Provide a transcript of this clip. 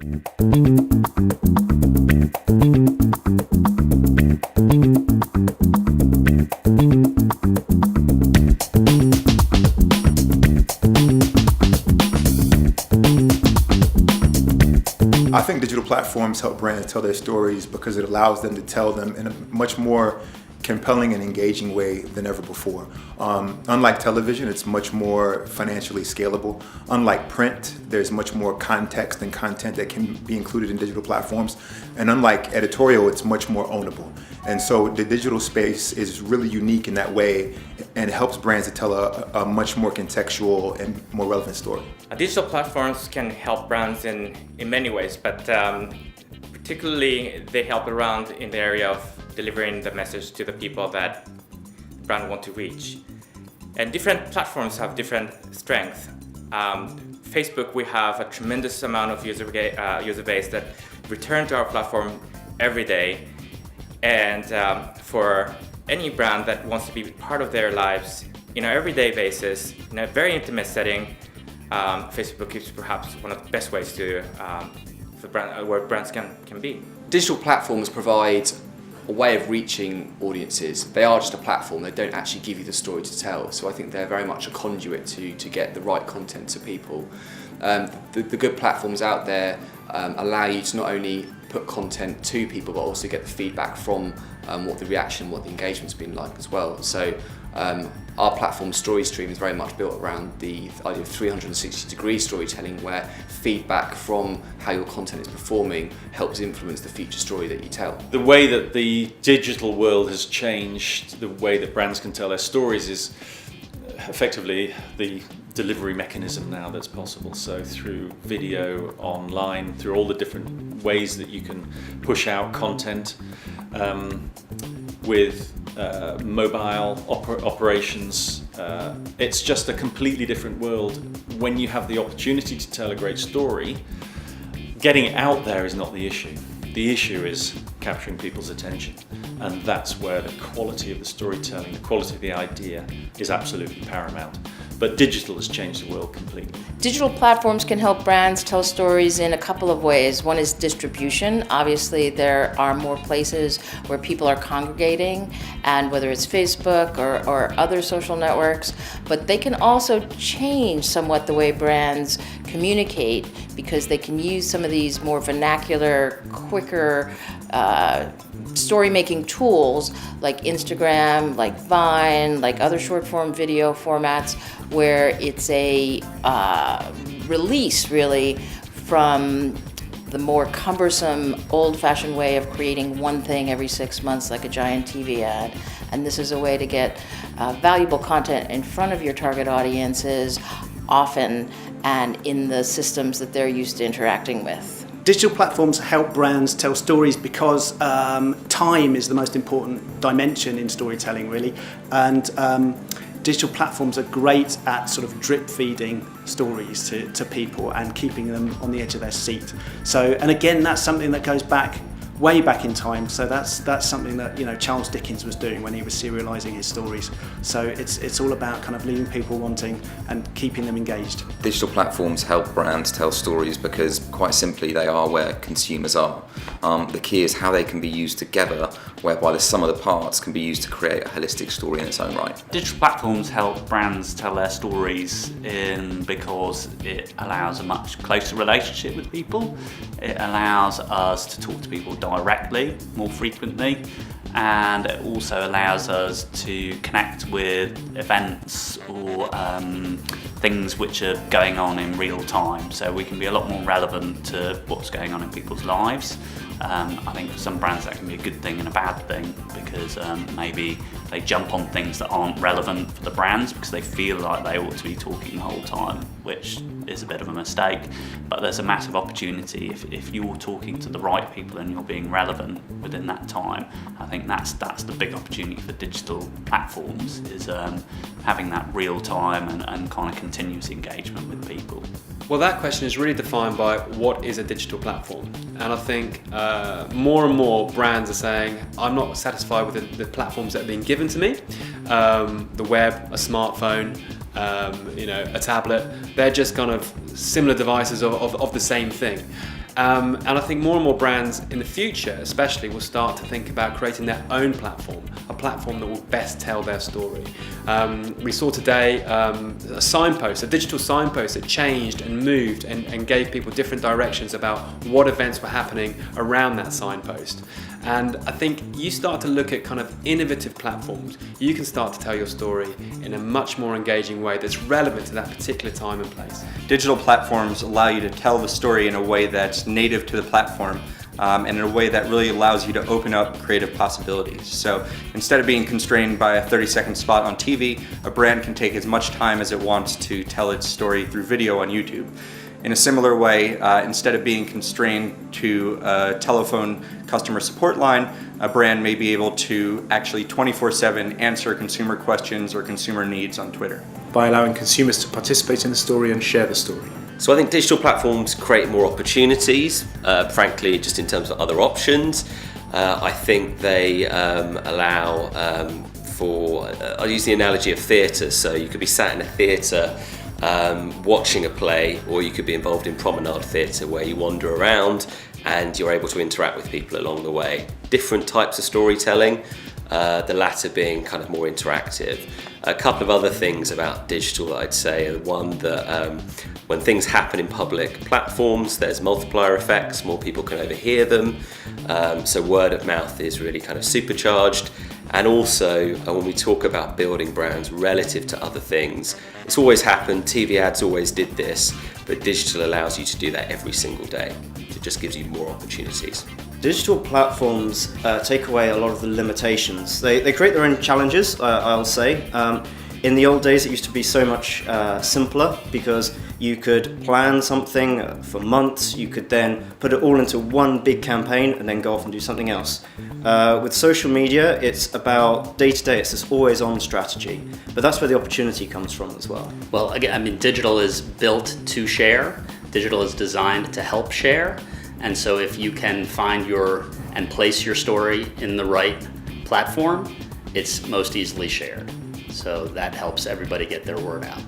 I think digital platforms help brands tell their stories because it allows them to tell them in a much more compelling and engaging way than ever before. Unlike television, it's much more financially scalable. Unlike print, there's much more context and content that can be included in digital platforms. And unlike editorial, it's much more ownable. And so the digital space is really unique in that way, and it helps brands to tell a much more contextual and more relevant story. Digital platforms can help brands in many ways, but particularly they help around in the area of delivering the message to the people that the brand want to reach. And different platforms have different strengths. Facebook, we have a tremendous amount of user base that return to our platform every day. And for any brand that wants to be part of their lives in an everyday basis, in a very intimate setting, Facebook is perhaps one of the best ways to where brands can be. Digital platforms provide a way of reaching audiences. They are just a platform, they don't actually give you the story to tell. So I think they're very much a conduit to get the right content to people. The good platforms out there allow you to not only put content to people, but also get the feedback from what the reaction, what the engagement's been like as well. So our platform StoryStream is very much built around the idea of 360-degree storytelling, where feedback from how your content is performing helps influence the future story that you tell. The way that the digital world has changed the way that brands can tell their stories is effectively the delivery mechanism now that's possible. So through video, online, through all the different ways that you can push out content, with mobile operations, it's just a completely different world. When you have the opportunity to tell a great story, getting it out there is not the issue. The issue is capturing people's attention, and that's where the quality of the storytelling, the quality of the idea is absolutely paramount. But digital has changed the world completely. Digital platforms can help brands tell stories in a couple of ways. One is distribution. Obviously, there are more places where people are congregating, and whether it's Facebook or other social networks, but they can also change somewhat the way brands communicate, because they can use some of these more vernacular, quicker story-making tools like Instagram, like Vine, like other short-form video formats, where it's a release really from the more cumbersome, old-fashioned way of creating one thing every 6 months like a giant TV ad. And this is a way to get valuable content in front of your target audiences often and in the systems that they're used to interacting with. Digital platforms help brands tell stories because time is the most important dimension in storytelling, really. And digital platforms are great at sort of drip feeding stories to people and keeping them on the edge of their seat. So, and again, that's something that goes back way back in time. So that's something that, you know, Charles Dickens was doing when he was serializing his stories. So it's all about kind of leaving people wanting and keeping them engaged. Digital platforms help brands tell stories because, quite simply, they are where consumers are. The key is how they can be used together, whereby the sum of the parts can be used to create a holistic story in its own right. Digital platforms help brands tell their stories because it allows a much closer relationship with people. It allows us to talk to people directly, more frequently, and it also allows us to connect with events or things which are going on in real time, so we can be a lot more relevant to what's going on in people's lives. I think for some brands that can be a good thing and a bad thing, because maybe they jump on things that aren't relevant for the brands because they feel like they ought to be talking the whole time, which is a bit of a mistake. But there's a massive opportunity if you're talking to the right people and you're being relevant within that time. I think that's the big opportunity for digital platforms, is having that real time and kind of continuous engagement with people. Well, that question is really defined by what is a digital platform. And I think more and more brands are saying, I'm not satisfied with the platforms that are being given to me. The web, a smartphone, a tablet, they're just kind of similar devices of the same thing. And I think more and more brands in the future especially will start to think about creating their own platform, a platform that will best tell their story. We saw today a signpost, a digital signpost that changed and moved and gave people different directions about what events were happening around that signpost. And I think you start to look at kind of innovative platforms, you can start to tell your story in a much more engaging way that's relevant to that particular time and place. Digital platforms allow you to tell the story in a way that's native to the platform, and in a way that really allows you to open up creative possibilities. So instead of being constrained by a 30-second spot on TV, a brand can take as much time as it wants to tell its story through video on YouTube. In a similar way, instead of being constrained to a telephone customer support line, a brand may be able to actually 24/7 answer consumer questions or consumer needs on Twitter. By allowing consumers to participate in the story and share the story. So I think digital platforms create more opportunities, frankly, just in terms of other options. I think they allow for, I'll use the analogy of theatre, so you could be sat in a theatre watching a play, or you could be involved in promenade theatre where you wander around and you're able to interact with people along the way. Different types of storytelling, the latter being kind of more interactive. A couple of other things about digital I'd say are one that when things happen in public platforms, there's multiplier effects, more people can overhear them, so word of mouth is really kind of supercharged. And also when we talk about building brands relative to other things, it's always happened, TV ads always did this, but digital allows you to do that every single day. It just gives you more opportunities. Digital platforms take away a lot of the limitations. They create their own challenges, I'll say. In the old days it used to be so much simpler because you could plan something for months, you could then put it all into one big campaign and then go off and do something else. With social media it's about day to day, it's this always on strategy, but that's where the opportunity comes from as well. Well, again, I mean, digital is built to share, digital is designed to help share, and so if you can find and place your story in the right platform, it's most easily shared. So that helps everybody get their word out.